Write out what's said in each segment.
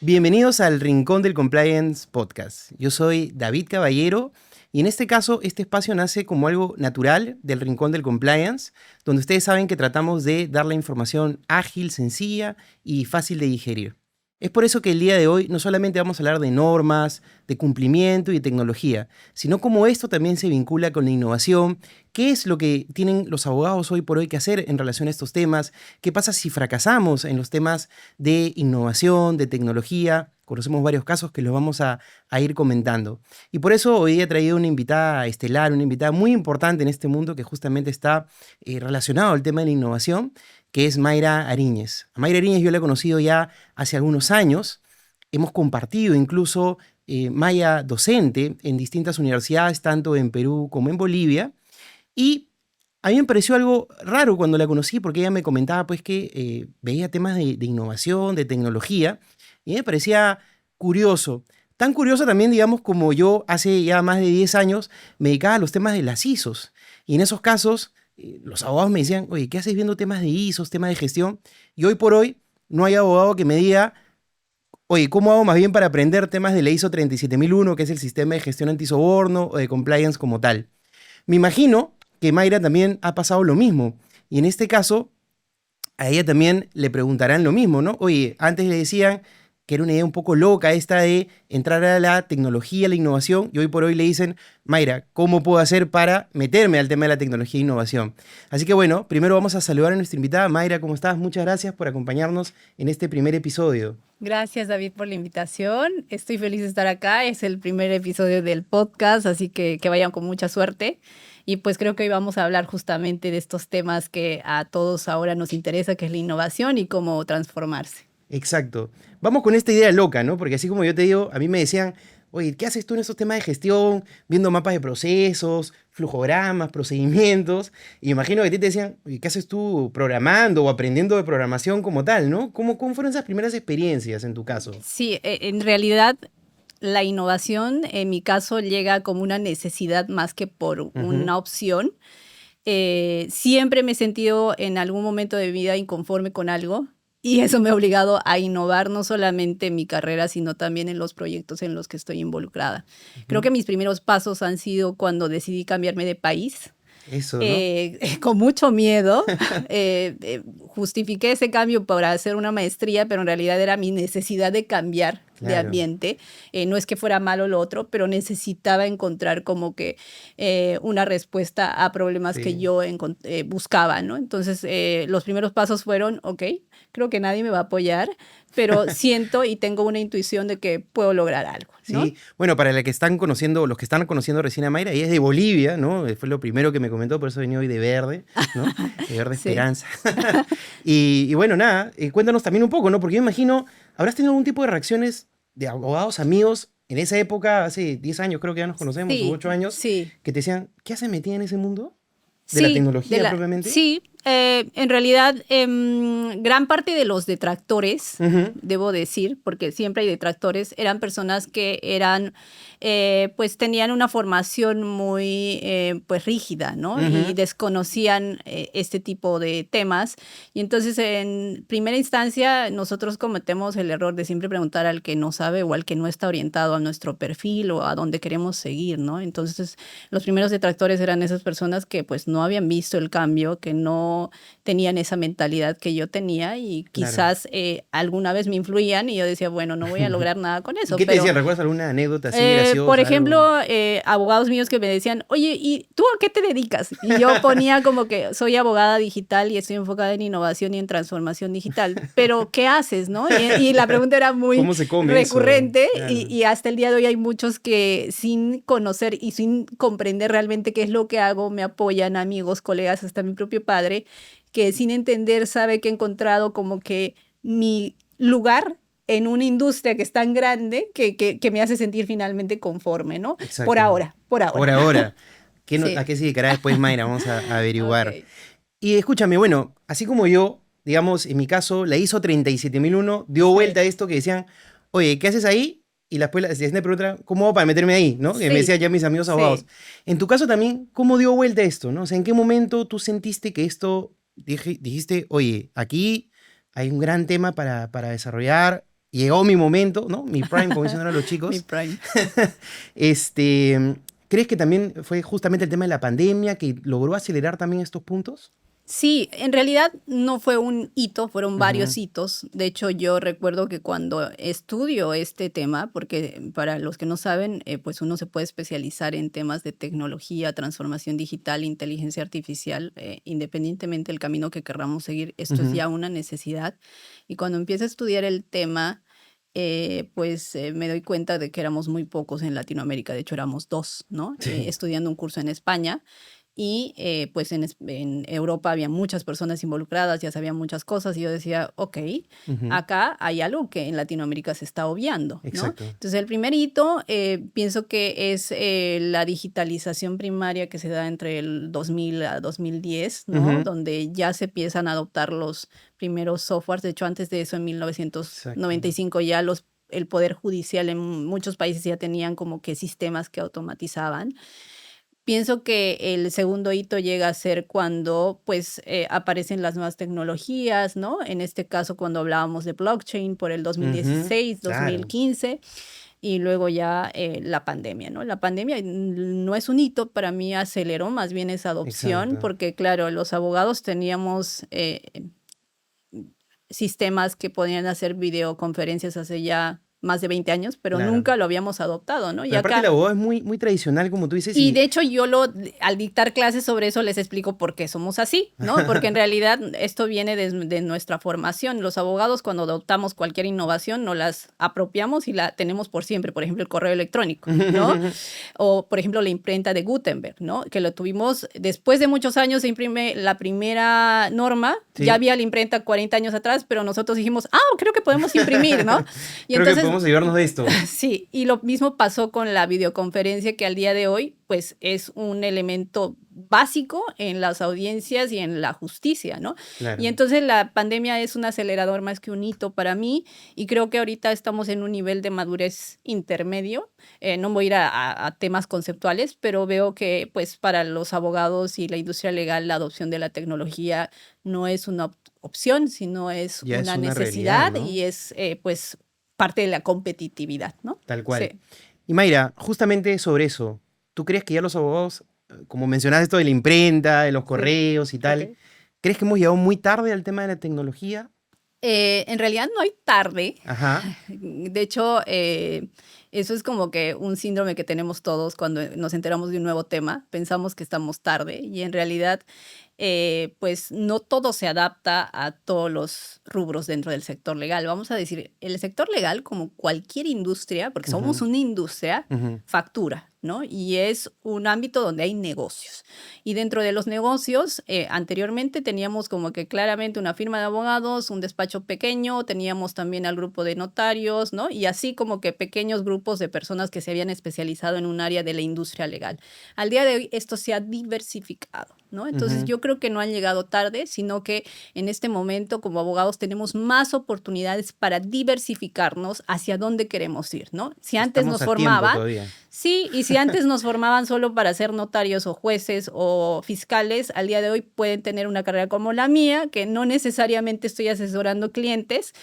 Bienvenidos al Rincón del Compliance Podcast. Yo soy David Caballero y en este caso este espacio nace como algo natural del Rincón del Compliance, donde ustedes saben que tratamos de dar la información ágil, sencilla y fácil de digerir. Es por eso que el día de hoy no solamente vamos a hablar de normas, de cumplimiento y de tecnología, sino cómo esto también se vincula con la innovación, qué es lo que tienen los abogados hoy por hoy que hacer en relación a estos temas, qué pasa si fracasamos en los temas de innovación, de tecnología. Conocemos varios casos que los vamos a ir comentando. Y por eso hoy he traído una invitada estelar, una invitada muy importante en este mundo que justamente está relacionado al tema de la innovación, que es Mayra Ariñez. A Mayra Ariñez yo la he conocido ya hace algunos años. Hemos compartido incluso Maya docente en distintas universidades, tanto en Perú como en Bolivia. Y a mí me pareció algo raro cuando la conocí, porque ella me comentaba pues, que veía temas de innovación, de tecnología, y me parecía curioso. Tan curioso también, digamos, como yo hace ya más de 10 años me dedicaba a los temas de las ISOs. Y en esos casos, los abogados me decían, oye, ¿qué haces viendo temas de ISOs, temas de gestión? Y hoy por hoy no hay abogado que me diga, oye, ¿cómo hago más bien para aprender temas de la ISO 37001, que es el sistema de gestión antisoborno o de compliance como tal? Me imagino que Mayra también ha pasado lo mismo. Y en este caso, a ella también le preguntarán lo mismo, ¿no? Oye, antes le decían que era una idea un poco loca esta de entrar a la tecnología, a la innovación, y hoy por hoy le dicen, Mayra, ¿cómo puedo hacer para meterme al tema de la tecnología e innovación? Así que bueno, primero vamos a saludar a nuestra invitada. Mayra, ¿cómo estás? Muchas gracias por acompañarnos en este primer episodio. Gracias, David, por la invitación. Estoy feliz de estar acá. Es el primer episodio del podcast, así que vayan con mucha suerte. Y pues creo que hoy vamos a hablar justamente de estos temas que a todos ahora nos interesa, que es la innovación y cómo transformarse. Exacto. Vamos con esta idea loca, ¿no? Porque así como yo te digo, a mí me decían, oye, ¿qué haces tú en esos temas de gestión? Viendo mapas de procesos, flujogramas, procedimientos. Y imagino que a ti te decían, oye, ¿qué haces tú programando o aprendiendo de programación como tal, ¿no? ¿Cómo fueron esas primeras experiencias en tu caso? Sí, en realidad la innovación en mi caso llega como una necesidad más que por una opción. Siempre me he sentido en algún momento de mi vida inconforme con algo y eso me ha obligado a innovar no solamente en mi carrera, sino también en los proyectos en los que estoy involucrada. Creo que mis primeros pasos han sido cuando decidí cambiarme de país. Eso, ¿no? Con mucho miedo, justifiqué ese cambio para hacer una maestría, pero en realidad era mi necesidad de cambiar de ambiente. No es que fuera malo lo otro, pero necesitaba encontrar como que una respuesta a problemas que yo buscaba, ¿no? Entonces, los primeros pasos fueron, ok, creo que nadie me va a apoyar, pero siento y tengo una intuición de que puedo lograr algo, ¿no? Sí, bueno, para los que están conociendo recién a Mayra, ella es de Bolivia, ¿no? Fue lo primero que me comentó, por eso venía hoy de verde, ¿no? De verde Sí. esperanza. Y bueno, nada, cuéntanos también un poco, ¿no? Porque yo imagino, ¿habrás tenido algún tipo de reacciones de abogados, amigos, en esa época, hace 10 años creo que ya nos conocemos, Sí, o 8 años, sí. que te decían, ¿qué hace metida en ese mundo? ¿De la tecnología propiamente? Sí, en realidad gran parte de los detractores, debo decir, porque siempre hay detractores, eran personas que eran, pues tenían una formación muy pues rígida, ¿no? Y desconocían este tipo de temas. Y entonces en primera instancia nosotros cometemos el error de siempre preguntar al que no sabe o al que no está orientado a nuestro perfil o a donde queremos seguir, ¿no? Entonces los primeros detractores eran esas personas que pues no habían visto el cambio, que no tenían esa mentalidad que yo tenía y quizás alguna vez me influían y yo decía, bueno, no voy a lograr nada con eso. ¿Qué te decían? ¿Recuerdas alguna anécdota así graciosa? Por ejemplo, abogados míos que me decían, oye, ¿y tú a qué te dedicas? Y yo ponía como que soy abogada digital y estoy enfocada en innovación y en transformación digital, pero ¿qué haces, no? Y la pregunta era muy ¿Cómo se come recurrente eso? Claro. y hasta el día de hoy hay muchos que sin conocer y sin comprender realmente qué es lo que hago, me apoyan amigos, colegas, hasta mi propio padre, que sin entender sabe que he encontrado como que mi lugar en una industria que es tan grande que me hace sentir finalmente conforme, ¿no? Exacto. Por ahora. Por ahora. Sí. ¿A qué se dedicará después Mayra? Vamos a averiguar. Okay. Y escúchame, bueno, así como yo, digamos, en mi caso, la ISO 37001 dio vuelta a esto que decían, oye, ¿qué haces ahí? Y después la siguiente pregunta, ¿cómo hago para meterme ahí? ¿No? Que me decían ya mis amigos abogados. En tu caso también, ¿cómo dio vuelta esto? ¿No? O sea, ¿en qué momento tú sentiste que esto, dijiste, oye, aquí hay un gran tema para desarrollar, llegó mi momento, ¿no? Mi prime, como dicen ahora los chicos. Mi prime. ¿Crees que también fue justamente el tema de la pandemia que logró acelerar también estos puntos? Sí, en realidad no fue un hito, fueron varios hitos. De hecho, yo recuerdo que cuando estudio este tema, porque para los que no saben, pues uno se puede especializar en temas de tecnología, transformación digital, inteligencia artificial, independientemente del camino que querramos seguir, esto es ya una necesidad. Y cuando empiezo a estudiar el tema, me doy cuenta de que éramos muy pocos en Latinoamérica. De hecho, éramos dos, ¿no? Sí. Estudiando un curso en España. Y pues en Europa había muchas personas involucradas, ya sabían muchas cosas, y yo decía, ok, acá hay algo que en Latinoamérica se está obviando, ¿no? Exacto. Entonces el primer hito pienso que es la digitalización primaria que se da entre el 2000 a 2010, ¿no? Donde ya se empiezan a adoptar los primeros softwares. De hecho, antes de eso, en 1995 ya el Poder Judicial en muchos países ya tenían como que sistemas que automatizaban. Pienso que el segundo hito llega a ser cuando pues aparecen las nuevas tecnologías, ¿no? En este caso cuando hablábamos de blockchain por el 2016, Claro. 2015 y luego ya la pandemia, ¿no? La pandemia no es un hito, para mí aceleró más bien esa adopción. Exacto. Porque claro, los abogados teníamos sistemas que podían hacer videoconferencias hace ya más de 20 años, pero Claro. nunca lo habíamos adoptado, ¿no? Y Pero aparte acá, el abogado es muy, muy tradicional, como tú dices. y de hecho yo al dictar clases sobre eso les explico por qué somos así, ¿no? Porque en realidad esto viene de nuestra formación. Los abogados, cuando adoptamos cualquier innovación, no las apropiamos y la tenemos por siempre. Por ejemplo, el correo electrónico, ¿no? O, por ejemplo, la imprenta de Gutenberg, ¿no? Que lo tuvimos después de muchos años, se imprime la primera norma. Sí. Ya había la imprenta 40 años atrás, pero nosotros dijimos, creo que podemos imprimir, ¿no? Y creo que podemos ayudarnos de esto. Sí, y lo mismo pasó con la videoconferencia, que al día de hoy pues es un elemento básico en las audiencias y en la justicia, ¿no? Claro. Y entonces la pandemia es un acelerador más que un hito para mí, y creo que ahorita estamos en un nivel de madurez intermedio. No voy a ir a temas conceptuales, pero veo que pues para los abogados y la industria legal la adopción de la tecnología no es una opción, sino es Ya una es una necesidad, realidad, ¿no? y es pues parte de la competitividad, ¿no? Tal cual. Sí. Y Mayra, justamente sobre eso, ¿tú crees que ya los abogados, como mencionaste esto de la imprenta, de los correos y tal, Ok. crees que hemos llegado muy tarde al tema de la tecnología? En realidad no hay tarde. Ajá. De hecho, eso es como que un síndrome que tenemos todos cuando nos enteramos de un nuevo tema. Pensamos que estamos tarde, y en realidad pues no todo se adapta a todos los rubros dentro del sector legal. Vamos a decir, el sector legal, como cualquier industria, porque somos una industria, factura, ¿no? Y es un ámbito donde hay negocios. Y dentro de los negocios, anteriormente teníamos como que claramente una firma de abogados, un despacho pequeño, teníamos también al grupo de notarios, ¿no? Y así como que pequeños grupos de personas que se habían especializado en un área de la industria legal. Al día de hoy esto se ha diversificado, ¿no? Entonces yo creo que no han llegado tarde, sino que en este momento como abogados tenemos más oportunidades para diversificarnos hacia dónde queremos ir, ¿no? Si antes Estamos nos a tiempo formaban, todavía. sí, y si antes nos formaban solo para ser notarios o jueces o fiscales, al día de hoy pueden tener una carrera como la mía, que no necesariamente estoy asesorando clientes,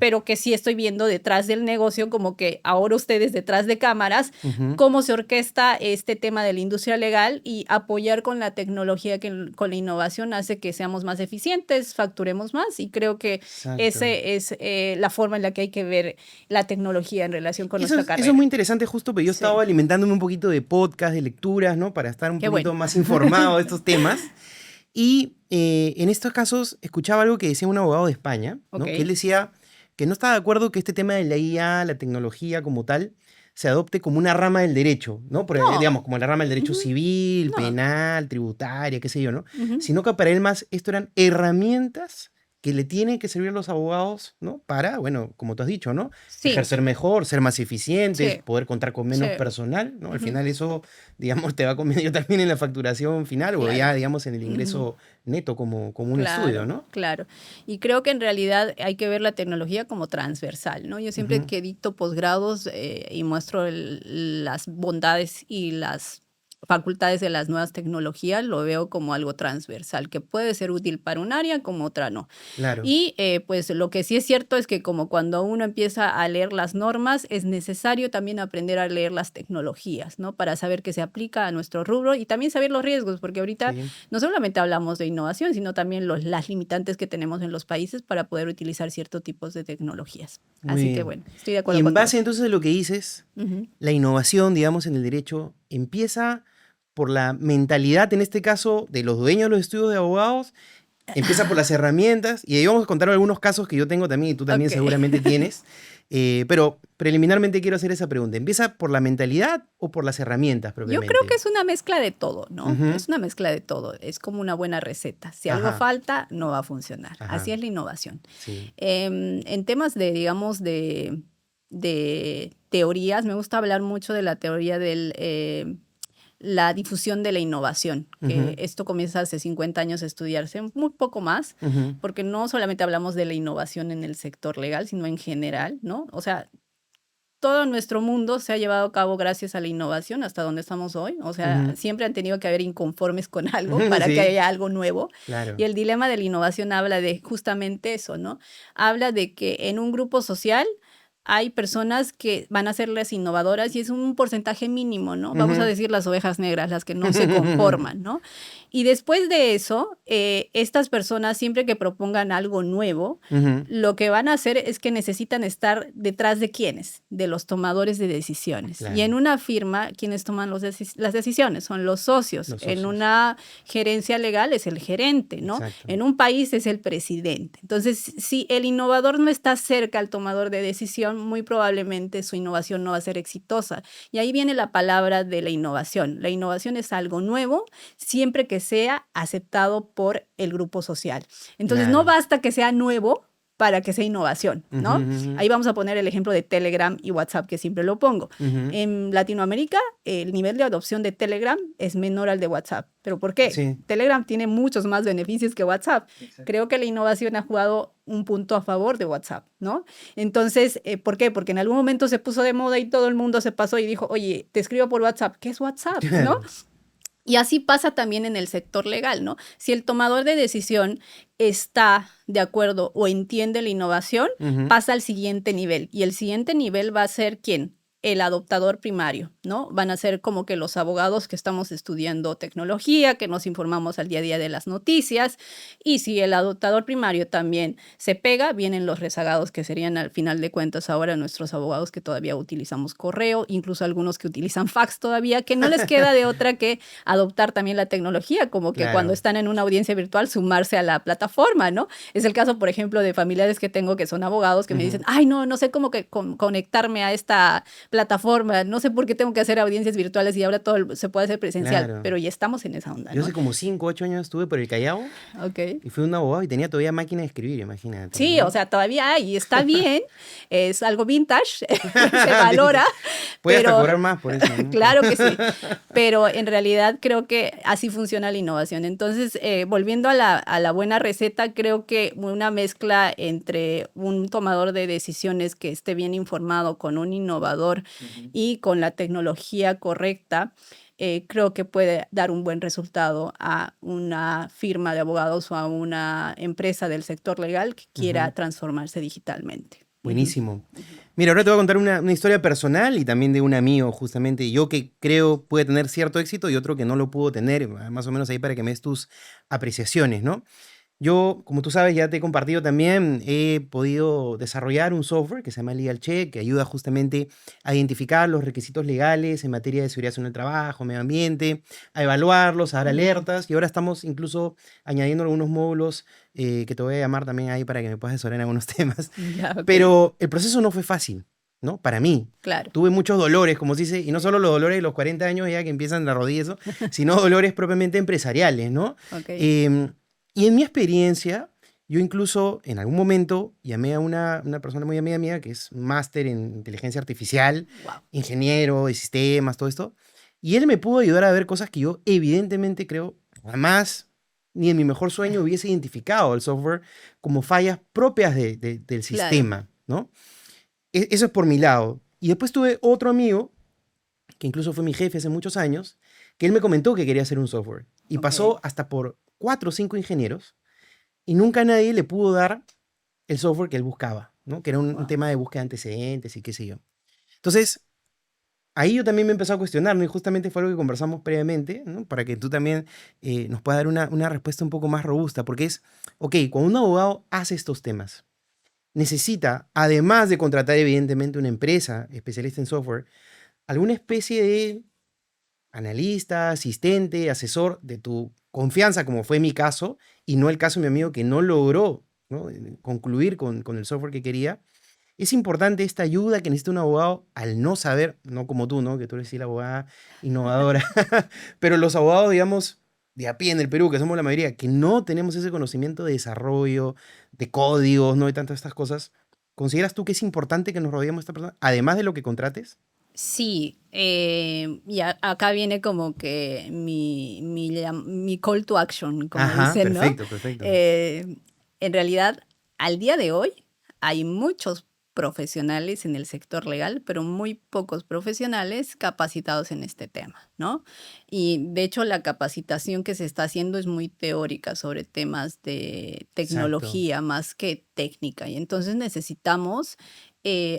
pero que sí estoy viendo detrás del negocio, como que ahora ustedes detrás de cámaras, cómo se orquesta este tema de la industria legal, y apoyar con la tecnología, que con la innovación hace que seamos más eficientes, facturemos más, y creo que ese es la forma en la que hay que ver la tecnología en relación con nuestra carrera. Eso es muy interesante, justo porque yo estaba alimentándome un poquito de podcast, de lecturas, ¿no? Para estar un poquito más informado de estos temas. Y en estos casos escuchaba algo que decía un abogado de España, ¿no? Que él decía que no estaba de acuerdo que este tema de la IA, la tecnología como tal, se adopte como una rama del derecho, ¿no? Porque, digamos, como la rama del derecho civil, penal, tributaria, qué sé yo, ¿no? Sino que para él más esto eran herramientas que le tienen que servir a los abogados, ¿no? Para, bueno, como tú has dicho, ¿no? Ejercer mejor, ser más eficientes, poder contar con menos personal, ¿no? Al final eso, digamos, te va a convenir también en la facturación final o ya, digamos, en el ingreso neto como un estudio, ¿no? Claro. Y creo que en realidad hay que ver la tecnología como transversal, ¿no? Yo siempre que dicto posgrados y muestro las bondades y las facultades de las nuevas tecnologías lo veo como algo transversal, que puede ser útil para un área como otra no. Claro. Y pues lo que sí es cierto es que como cuando uno empieza a leer las normas, es necesario también aprender a leer las tecnologías, ¿no? Para saber qué se aplica a nuestro rubro y también saber los riesgos, porque ahorita no solamente hablamos de innovación, sino también las limitantes que tenemos en los países para poder utilizar ciertos tipos de tecnologías. Muy Así bien. que bueno, estoy de acuerdo Y en contigo. base entonces a lo que dices, la innovación, digamos, en el derecho empieza por la mentalidad, en este caso, de los dueños de los estudios de abogados, empieza por las herramientas, y ahí vamos a contar algunos casos que yo tengo también y tú también seguramente tienes, pero preliminarmente quiero hacer esa pregunta. ¿Empieza por la mentalidad o por las herramientas propiamente? Yo creo que es una mezcla de todo, ¿no? Es una mezcla de todo. Es como una buena receta. Si algo falta, no va a funcionar. Así es la innovación. Sí. En temas de, digamos, de teorías, me gusta hablar mucho de la teoría del la difusión de la innovación, que esto comienza hace 50 años a estudiarse, muy poco más, porque no solamente hablamos de la innovación en el sector legal, sino en general, ¿no? O sea, todo nuestro mundo se ha llevado a cabo gracias a la innovación hasta donde estamos hoy. O sea, siempre han tenido que haber inconformes con algo para que haya algo nuevo. Claro. Y el dilema de la innovación habla de justamente eso, ¿no? Habla de que en un grupo social hay personas que van a ser las innovadoras y es un porcentaje mínimo, ¿no? Vamos a decir las ovejas negras, las que no se conforman, ¿no? Y después de eso, estas personas siempre que propongan algo nuevo, lo que van a hacer es que necesitan estar detrás de ¿quiénes? De los tomadores de decisiones. Claro. Y en una firma, ¿quiénes toman las decisiones? Son los socios. En una gerencia legal es el gerente, ¿no? Exacto. En un país es el presidente. Entonces, si el innovador no está cerca al tomador de decisión, muy probablemente su innovación no va a ser exitosa. Y ahí viene la palabra de la innovación. La innovación es algo nuevo, siempre que sea aceptado por el grupo social. Entonces, no basta que sea nuevo para que sea innovación, ¿no? Ahí vamos a poner el ejemplo de Telegram y WhatsApp, que siempre lo pongo. En Latinoamérica, el nivel de adopción de Telegram es menor al de WhatsApp. ¿Pero por qué? Sí. Telegram tiene muchos más beneficios que WhatsApp. Exacto. Creo que la innovación ha jugado un punto a favor de WhatsApp, ¿no? Entonces, ¿por qué? Porque en algún momento se puso de moda y todo el mundo se pasó y dijo, oye, te escribo por WhatsApp. ¿Qué es WhatsApp? ¿No? Y así pasa también en el sector legal, ¿no? Si el tomador de decisión está de acuerdo o entiende la innovación, pasa al siguiente nivel. Y el siguiente nivel va a ser ¿quién? El adoptador primario, ¿no? Van a ser como que los abogados que estamos estudiando tecnología, que nos informamos al día a día de las noticias. Y si el adoptador primario también se pega, vienen los rezagados, que serían al final de cuentas ahora nuestros abogados que todavía utilizamos correo, incluso algunos que utilizan fax todavía, que no les queda de otra que adoptar también la tecnología, como que cuando están en una audiencia virtual, sumarse a la plataforma, ¿no? Es el caso, por ejemplo, de familiares que tengo que son abogados que me dicen, ay, no sé cómo que conectarme a esta plataforma, no sé por qué tengo que hacer audiencias virtuales y ahora todo se puede hacer presencial, pero ya estamos en esa onda, ¿no? Yo hace como 5 o 8 años estuve por el Callao y fui un abogado y tenía todavía máquina de escribir, imagínate. Sí, ¿no? o sea, todavía hay, y está bien, es algo vintage, se valora. Puede hasta cobrar más por eso, ¿no? Claro que sí, pero en realidad creo que así funciona la innovación. Entonces, volviendo a la buena receta, creo que una mezcla entre un tomador de decisiones que esté bien informado con un innovador y con la tecnología correcta, creo que puede dar un buen resultado a una firma de abogados o a una empresa del sector legal que quiera transformarse digitalmente. Buenísimo. Mira, ahora te voy a contar una historia personal y también de un amigo, justamente, yo que creo puede tener cierto éxito y otro que no lo pudo tener, más o menos ahí para que me des tus apreciaciones, ¿no? Yo, como tú sabes, ya te he compartido también, he podido desarrollar un software que se llama Legal Check, que ayuda justamente a identificar los requisitos legales en materia de seguridad en el trabajo, medio ambiente, a evaluarlos, a dar alertas, y ahora estamos incluso añadiendo algunos módulos que te voy a llamar también ahí para que me puedas asesorar en algunos temas. Ya, okay. Pero el proceso no fue fácil, ¿no? Para mí. Claro. Tuve muchos dolores, como se dice, y no solo los dolores de los 40 años ya que empiezan la rodilla, eso, sino dolores propiamente empresariales, ¿no? Okay. Y en mi experiencia, yo incluso en algún momento llamé a una persona muy amiga mía que es máster en inteligencia artificial, ingeniero de sistemas, todo esto, y él me pudo ayudar a ver cosas que yo evidentemente creo jamás ni en mi mejor sueño hubiese identificado el software como fallas propias del sistema, ¿no? Eso es por mi lado. Y después tuve otro amigo, que incluso fue mi jefe hace muchos años, que él me comentó que quería hacer un software. Y Ok. pasó hasta por 4 o 5 ingenieros y nunca nadie le pudo dar el software que él buscaba, ¿no? Que era un Wow. tema de búsqueda de antecedentes y qué sé yo. Entonces, ahí yo también me empecé a cuestionar, ¿no? Y justamente fue algo que conversamos previamente, ¿no? Para que tú también nos puedas dar una respuesta un poco más robusta, porque es, ok, cuando un abogado hace estos temas, necesita, además de contratar evidentemente una empresa especialista en software, alguna especie de analista, asistente, asesor de tu confianza, como fue mi caso, y no el caso de mi amigo que no logró, ¿no? Concluir con el software que quería. Es importante esta ayuda que necesita un abogado al no saber, no como tú, ¿no? Que tú eres sí la abogada innovadora, pero los abogados, digamos, de a pie en el Perú, que somos la mayoría, que no tenemos ese conocimiento de desarrollo, de códigos, ¿no? De tantas estas cosas. ¿Consideras tú que es importante que nos rodeemos de esta persona, además de lo que contrates? Sí, y acá viene como que mi call to action, como Ajá, dicen, ¿no? perfecto, perfecto. Eh, en realidad, al día de hoy, hay muchos profesionales en el sector legal, pero muy pocos profesionales capacitados en este tema, ¿no? Y de hecho, la capacitación que se está haciendo es muy teórica sobre temas de Exacto. tecnología más que técnica. Y entonces necesitamos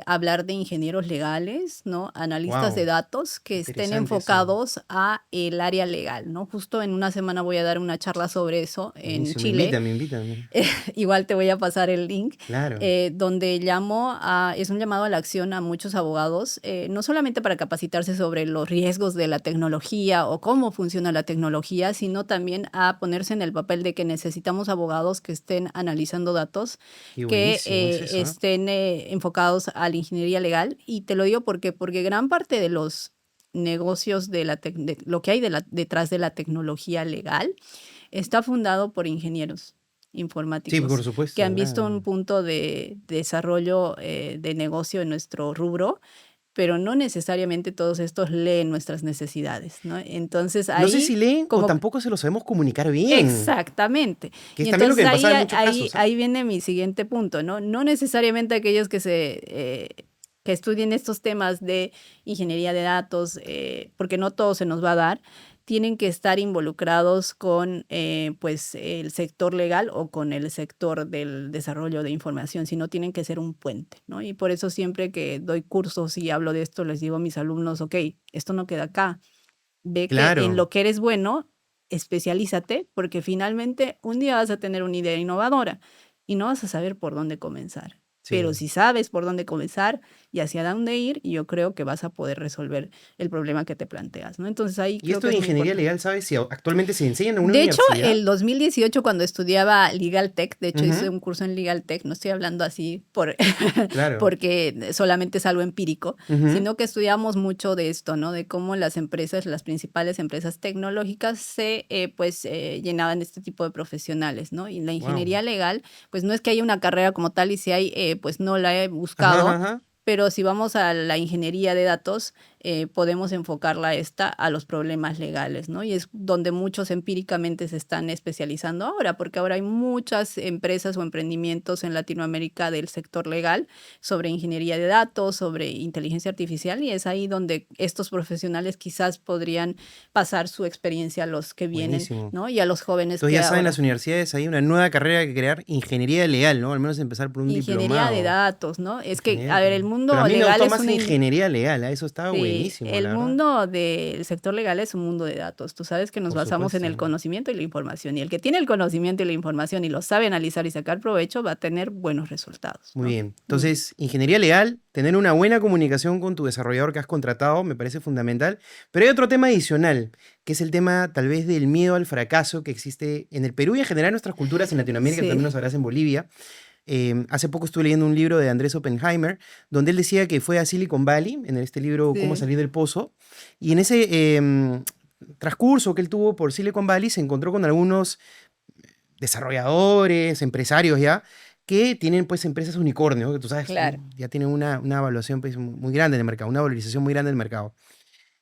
hablar de ingenieros legales, ¿no? Analistas de Wow, datos que estén interesante eso. enfocados a el área legal, ¿no? Justo en una semana voy a dar una charla sobre eso en Buenísimo, Chile. invítame, invítame. Igual te voy a pasar el link, Claro. donde es un llamado a la acción a muchos abogados, no solamente para capacitarse sobre los riesgos de la tecnología o cómo funciona la tecnología, sino también a ponerse en el papel de que necesitamos abogados que estén analizando datos, Qué que buenísimo es eso, ¿ah? estén enfocados a la ingeniería legal. Y te lo digo porque gran parte de los negocios de lo que hay detrás de la tecnología legal está fundado por ingenieros Sí, por informáticos que supuesto, han visto un claro. punto de desarrollo de negocio en nuestro rubro, pero no necesariamente todos estos leen nuestras necesidades, ¿no? Entonces No sé si ahí, leen o como tampoco se lo sabemos comunicar bien, exactamente. que Y es también lo que entonces me ahí, pasaba en muchos ahí, casos, ¿ah? ahí viene mi siguiente punto, ¿no? No necesariamente aquellos que estudien estos temas de ingeniería de datos, porque no todo se nos va a dar, tienen que estar involucrados con pues, el sector legal o con el sector del desarrollo de información, sino tienen que ser un puente, ¿no? Y por eso siempre que doy cursos y hablo de esto, les digo a mis alumnos, ok, esto no queda acá, ve que en Claro, lo que eres bueno, especialízate, porque finalmente un día vas a tener una idea innovadora y no vas a saber por dónde comenzar. Pero sí. si sabes por dónde comenzar y hacia dónde ir, yo creo que vas a poder resolver el problema que te planteas, ¿no? Entonces ahí ¿Y creo esto que de es muy ingeniería importante. legal, sabes si actualmente se enseña en una De hecho, universidad? el 2018 cuando estudiaba Legal Tech, de hecho hice Ujú, un curso en Legal Tech, no estoy hablando así claro. porque solamente es algo empírico, Ujú, sino que estudiamos mucho de esto, ¿no? De cómo las empresas, las principales empresas tecnológicas llenaban este tipo de profesionales, ¿no? Y la wow. ingeniería legal, pues no es que haya una carrera como tal y si hay, pues no la he Ajá, ajá, buscado, ajá. pero si vamos a la ingeniería de datos, podemos enfocarla a los problemas legales, ¿no? Y es donde muchos empíricamente se están especializando ahora, porque ahora hay muchas empresas o emprendimientos en Latinoamérica del sector legal sobre ingeniería de datos, sobre inteligencia artificial, y es ahí donde estos profesionales quizás podrían pasar su experiencia a los que vienen, Buenísimo. ¿no? Y a los jóvenes Entonces que ya saben las ahora universidades, hay una nueva carrera que crear, ingeniería legal, ¿no? Al menos empezar por un ingeniería de diplomado. datos, ¿no? Es que, Ingeniería a ver, el legal. Pero a mundo mí me legal gustó es más una ingeniería legal, ¿ah? Eso estaba Sí, buenísimo, el la verdad. mundo del sector legal es un mundo de datos. Tú sabes que nos Por basamos en el supuesto. conocimiento y la información. Y el que tiene el conocimiento y la información y lo sabe analizar y sacar provecho va a tener buenos resultados, Muy ¿no? bien. Mm. Entonces, ingeniería legal, tener una buena comunicación con tu desarrollador que has contratado, me parece fundamental. Pero hay otro tema adicional, que es el tema tal vez del miedo al fracaso que existe en el Perú y en general en nuestras culturas en Latinoamérica, también lo Sí, sabrás en Bolivia. Hace poco estuve leyendo un libro de Andrés Oppenheimer, donde él decía que fue a Silicon Valley, en este libro Cómo sí, salir del pozo, y en ese transcurso que él tuvo por Silicon Valley se encontró con algunos desarrolladores, empresarios ya, que tienen pues empresas unicornio, que tú sabes, claro. ya tienen una evaluación pues, muy grande en el mercado, una valorización muy grande en el mercado.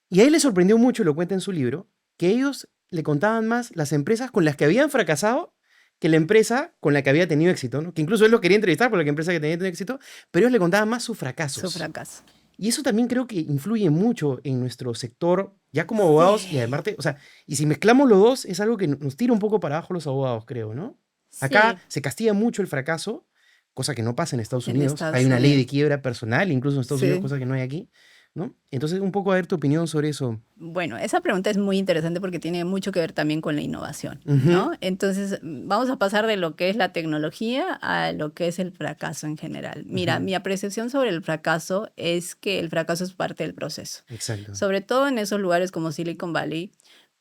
Y a él le sorprendió mucho, lo cuenta en su libro, que ellos le contaban más las empresas con las que habían fracasado que la empresa con la que había tenido éxito, ¿no? Que incluso él lo quería entrevistar por la empresa que tenía tenido éxito, pero ellos le contaban más sus Su fracasos. fracaso. Y eso también creo que influye mucho en nuestro sector, ya como abogados, Sí, y además, o sea, y si mezclamos los dos, es algo que nos tira un poco para abajo los abogados, creo, ¿no? Acá sí, se castiga mucho el fracaso, cosa que no pasa en Estados en Unidos. Hay Estados una ley de Unidos. quiebra personal, incluso en Estados Unidos, Sí. cosa que no hay aquí, ¿no? Entonces, un poco a ver tu opinión sobre eso. Bueno, esa pregunta es muy interesante porque tiene mucho que ver también con la innovación, Ujú, ¿no? Entonces, vamos a pasar de lo que es la tecnología a lo que es el fracaso en general. Mira, ujú, mi apreciación sobre el fracaso es que el fracaso es parte del proceso, exacto. sobre todo en esos lugares como Silicon Valley.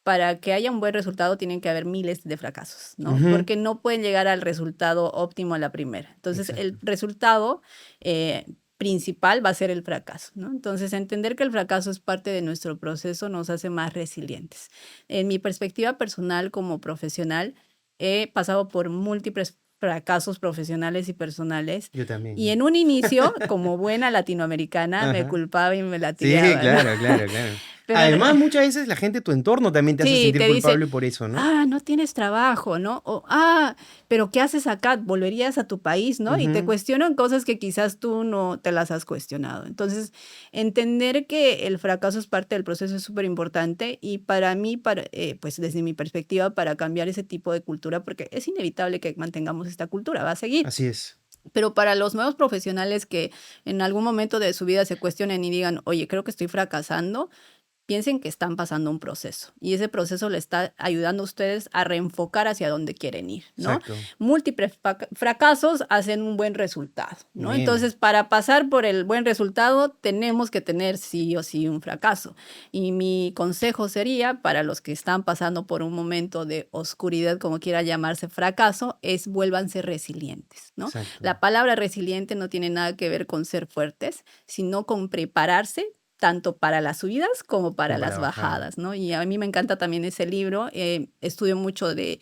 Para que haya un buen resultado tienen que haber miles de fracasos, ¿no? Ujú, Porque no pueden llegar al resultado óptimo a la primera. Entonces, exacto. el resultado eh, principal va a ser el fracaso, ¿no? Entonces, entender que el fracaso es parte de nuestro proceso nos hace más resilientes. En mi perspectiva personal como profesional, he pasado por múltiples fracasos profesionales y personales. Yo Y también. en un inicio, como buena latinoamericana, me Ajá. culpaba y me Sí, latigaba, ¿no? claro, claro, claro. Pero Además, muchas veces la gente, tu entorno también te hace sí, sentir te dice, culpable por eso, ¿no? no tienes trabajo, ¿no? O, pero ¿qué haces acá? ¿Volverías a tu país, no? Y te Ujú, cuestionan cosas que quizás tú no te las has cuestionado. Entonces, entender que el fracaso es parte del proceso es súper importante y para mí, pues desde mi perspectiva, para cambiar ese tipo de cultura, porque es inevitable que mantengamos esta cultura, va a seguir. así es. Pero para los nuevos profesionales que en algún momento de su vida se cuestionen y digan, oye, creo que estoy fracasando, piensen que están pasando un proceso y ese proceso le está ayudando a ustedes a reenfocar hacia dónde quieren ir, ¿no? Exacto. Múltiples fracasos hacen un buen resultado, ¿no? Bueno, Entonces, para pasar por el buen resultado, tenemos que tener sí o sí un fracaso. Y mi consejo sería para los que están pasando por un momento de oscuridad, como quiera llamarse fracaso, es vuélvanse resilientes, ¿no? exacto. La palabra resiliente no tiene nada que ver con ser fuertes, sino con prepararse tanto para las subidas como para Como para las bajar. bajadas, ¿no? Y a mí me encanta también ese libro, estudio mucho de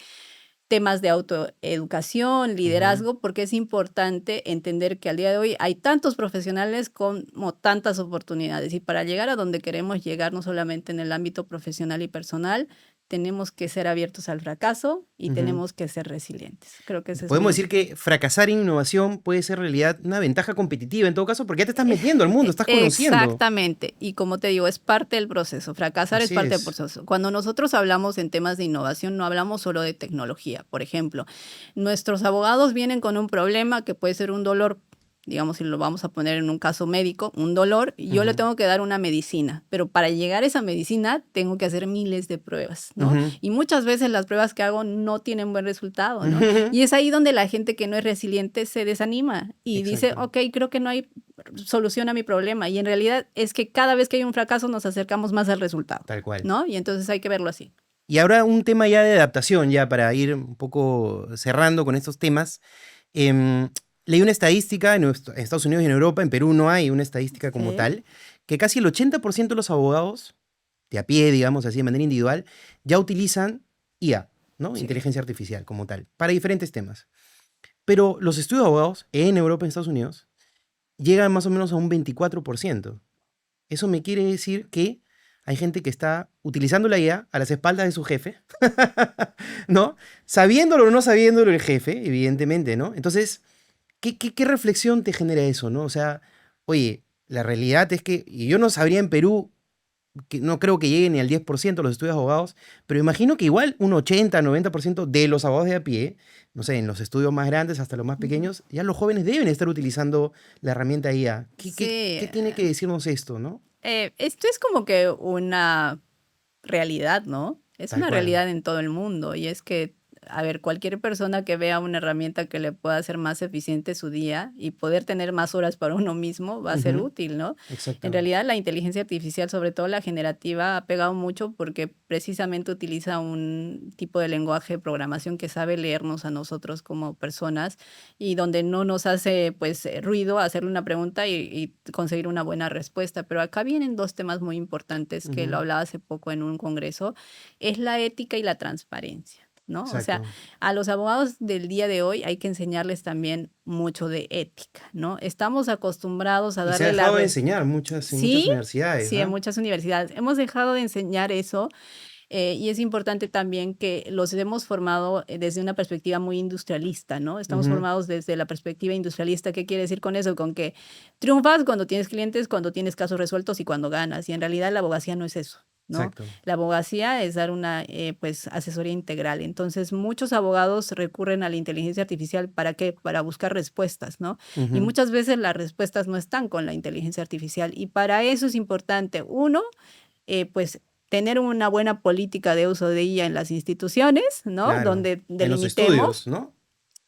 temas de autoeducación, Ujú, liderazgo, porque es importante entender que al día de hoy hay tantos profesionales como tantas oportunidades y para llegar a donde queremos llegar, no solamente en el ámbito profesional y personal, tenemos que ser abiertos al fracaso y ujú. tenemos que ser resilientes. Creo que ese es Podemos mi... decir que fracasar en innovación puede ser en realidad una ventaja competitiva en todo caso, porque ya te estás metiendo al mundo, estás conociendo. Exactamente. Y como te digo, es parte del proceso. Fracasar es Así parte del es. proceso. Cuando nosotros hablamos en temas de innovación, no hablamos solo de tecnología. Por ejemplo, nuestros abogados vienen con un problema que puede ser un dolor, digamos, si lo vamos a poner en un caso médico, un dolor, y yo le Ujú, tengo que dar una medicina, pero para llegar a esa medicina tengo que hacer miles de pruebas, ¿no? ujú, Y muchas veces las pruebas que hago no tienen buen resultado, ¿no? ujú. Y es ahí donde la gente que no es resiliente se desanima y dice, Exacto. ok, creo que no hay solución a mi problema. Y en realidad es que cada vez que hay un fracaso nos acercamos más al resultado, Tal cual. ¿no? Y entonces hay que verlo así. Y ahora un tema ya de adaptación, ya para ir un poco cerrando con estos temas. Em, Leí una estadística en Estados Unidos y en Europa, en Perú no hay una estadística como Sí, tal, que casi el 80% de los abogados, de a pie, digamos así, de manera individual, ya utilizan IA, ¿no? sí. Inteligencia artificial como tal, para diferentes temas. Pero los estudios de abogados en Europa y en Estados Unidos llegan más o menos a un 24%. Eso me quiere decir que hay gente que está utilizando la IA a las espaldas de su jefe, ¿no? Sabiéndolo o no sabiéndolo el jefe, evidentemente, ¿no? Entonces, ¿qué reflexión te genera eso, ¿no? O sea, oye, la realidad es que, y yo no sabría en Perú, que no creo que llegue ni al 10% de los estudios de abogados, pero imagino que igual un 80-90% de los abogados de a pie, no sé, en los estudios más grandes hasta los más Ujú. pequeños, ya los jóvenes deben estar utilizando la herramienta IA. Sí, ¿Qué tiene que decirnos esto, no? esto es como que una realidad, ¿no? Es Tal una cual. realidad en todo el mundo y es que, a ver, cualquier persona que vea una herramienta que le pueda hacer más eficiente su día y poder tener más horas para uno mismo va a ser Ujú, útil, ¿no? En exacto. realidad la inteligencia artificial, sobre todo la generativa, ha pegado mucho porque precisamente utiliza un tipo de lenguaje de programación que sabe leernos a nosotros como personas y donde no nos hace pues ruido hacerle una pregunta y conseguir una buena respuesta. Pero acá vienen dos temas muy importantes que lo Ujú, hablaba hace poco en un congreso, es la ética y la transparencia. ¿No? O sea, exacto. a los abogados del día de hoy hay que enseñarles también mucho de ética, ¿no? Estamos acostumbrados a Y se ha darle la... dejado de enseñar en muchas Sí, universidades, sí, en ¿ah? muchas universidades. Hemos dejado de enseñar eso Y es importante también que los hemos formado desde una perspectiva muy industrialista, ¿no? Estamos formados desde la perspectiva industrialista. ¿Qué quiere decir con eso? Con que triunfas cuando tienes clientes, cuando tienes casos resueltos y cuando ganas. Y en realidad la abogacía no es eso, ¿no? Exacto. La abogacía es dar una pues, asesoría integral. Entonces, muchos abogados recurren a la inteligencia artificial. ¿Para qué? Para buscar respuestas, ¿no? Y muchas veces las respuestas no están con la inteligencia artificial. Y para eso es importante, uno, pues tener una buena política de uso de ella en las instituciones, ¿no? Claro. Donde En los estudios, ¿no?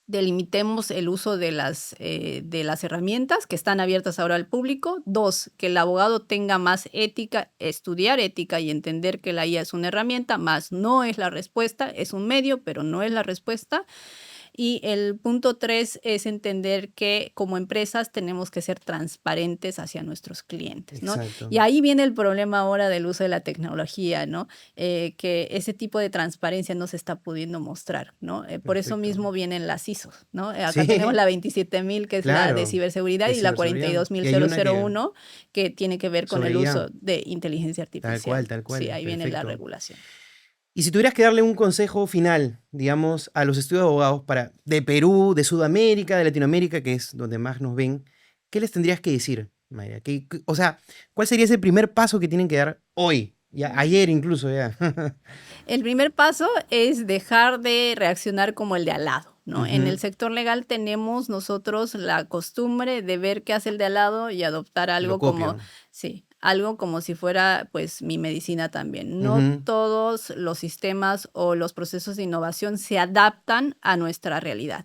delimitemos el uso de las herramientas que están abiertas ahora al público. 2, que el abogado tenga más ética, estudiar ética y entender que la IA es una herramienta, más no es la respuesta, es un medio, pero no es la respuesta. Y el punto 3 es entender que como empresas tenemos que ser transparentes hacia nuestros clientes, ¿no? Exacto. Y ahí viene el problema ahora del uso de la tecnología, ¿no? Que ese tipo de transparencia no se está pudiendo mostrar, ¿no? Por eso Perfecto. mismo vienen las ISOs, ¿no? Acá Sí. tenemos la 27000, que es la Claro, de ciberseguridad, de y la ciberseguridad. Y hay una 42001, que tiene que ver con sobre el IA. uso de inteligencia artificial. Tal cual. Sí, ahí viene la Perfecto. regulación. Y si tuvieras que darle un consejo final, digamos, a los estudios de abogados de Perú, de Sudamérica, de Latinoamérica, que es donde más nos ven, ¿qué les tendrías que decir, Mayra? O sea, ¿cuál sería ese primer paso que tienen que dar hoy? Ya, ayer incluso, ya. El primer paso es dejar de reaccionar como el de al lado, ¿no? En el sector legal tenemos nosotros la costumbre de ver qué hace el de al lado y adoptar algo Lo copio. algo como si fuera pues mi medicina también. No todos los sistemas o los procesos de innovación se adaptan a nuestra realidad.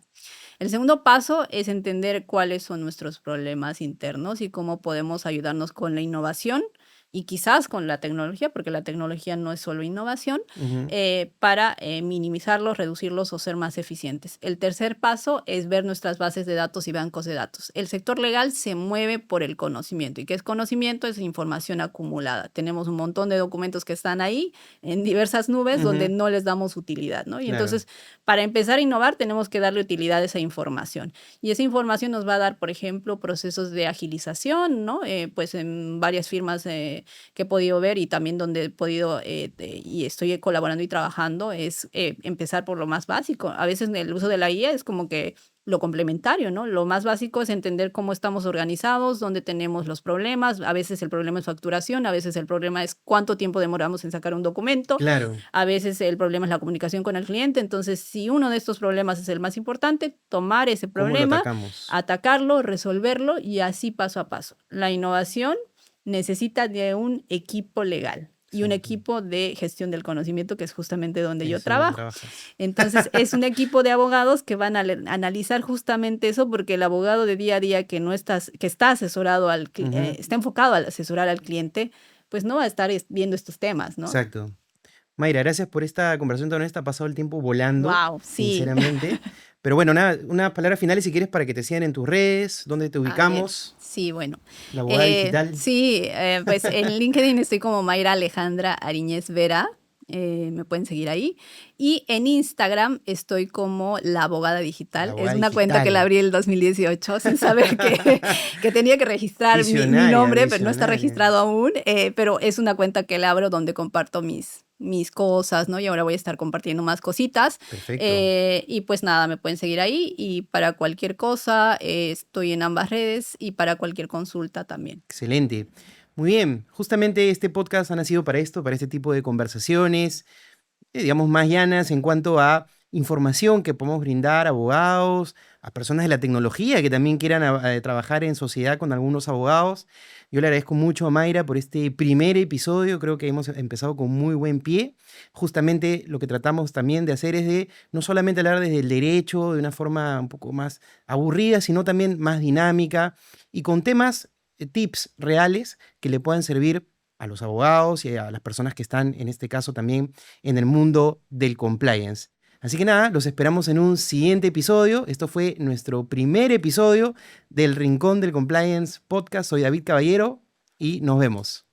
El segundo paso es entender cuáles son nuestros problemas internos y cómo podemos ayudarnos con la innovación y quizás con la tecnología, porque la tecnología no es solo innovación, para minimizarlos, reducirlos o ser más eficientes. El tercer paso es ver nuestras bases de datos y bancos de datos. El sector legal se mueve por el conocimiento. ¿Y qué es conocimiento? Es información acumulada. Tenemos un montón de documentos que están ahí en diversas nubes donde no les damos utilidad, ¿no? Y entonces, para empezar a innovar, tenemos que darle utilidad a esa información. Y esa información nos va a dar, por ejemplo, procesos de agilización, ¿no? Pues en varias firmas que he podido ver y también donde he podido y estoy colaborando y trabajando es empezar por lo más básico. A veces el uso de la IA es como que lo complementario, ¿no? Lo más básico es entender cómo estamos organizados, dónde tenemos los problemas. A veces el problema es facturación, a veces el problema es cuánto tiempo demoramos en sacar un documento. Claro. A veces el problema es la comunicación con el cliente. Entonces, si uno de estos problemas es el más importante, tomar ese problema, atacarlo, resolverlo y así paso a paso. La innovación necesita de un equipo legal y un equipo de gestión del conocimiento, que es justamente donde yo trabajo. Entonces, es un equipo de abogados que van a analizar justamente eso, porque el abogado de día a día que está asesorado está enfocado a asesorar al cliente, pues no va a estar viendo estos temas, ¿no? Exacto. Mayra, gracias por esta conversación tan honesta. Ha pasado el tiempo volando, sinceramente. Pero bueno, nada, unas palabras finales si quieres para que te sigan en tus redes, dónde te ubicamos. Sí, bueno. La abogada digital. Sí, pues en LinkedIn estoy como Mayra Alejandra Ariñez Vera. Me pueden seguir ahí. Y en Instagram estoy como La Abogada Digital. Es una cuenta que la abrí en el 2018 sin saber que tenía que registrar mi nombre, pero no está registrado aún. Pero es una cuenta que la abro donde comparto mis cosas, ¿no? Y ahora voy a estar compartiendo más cositas. Perfecto. Y pues nada, me pueden seguir ahí. Y para cualquier cosa, estoy en ambas redes y para cualquier consulta también. Excelente. Muy bien, justamente este podcast ha nacido para esto, para este tipo de conversaciones, digamos, más llanas en cuanto a información que podemos brindar a abogados, a personas de la tecnología que también quieran trabajar en sociedad con algunos abogados. Yo le agradezco mucho a Mayra por este primer episodio, creo que hemos empezado con muy buen pie. Justamente lo que tratamos también de hacer es de no solamente hablar desde el derecho de una forma un poco más aburrida, sino también más dinámica y con tips reales que le puedan servir a los abogados y a las personas que están, en este caso, también en el mundo del compliance. Así que nada, los esperamos en un siguiente episodio. Esto fue nuestro primer episodio del Rincón del Compliance Podcast. Soy David Caballero y nos vemos.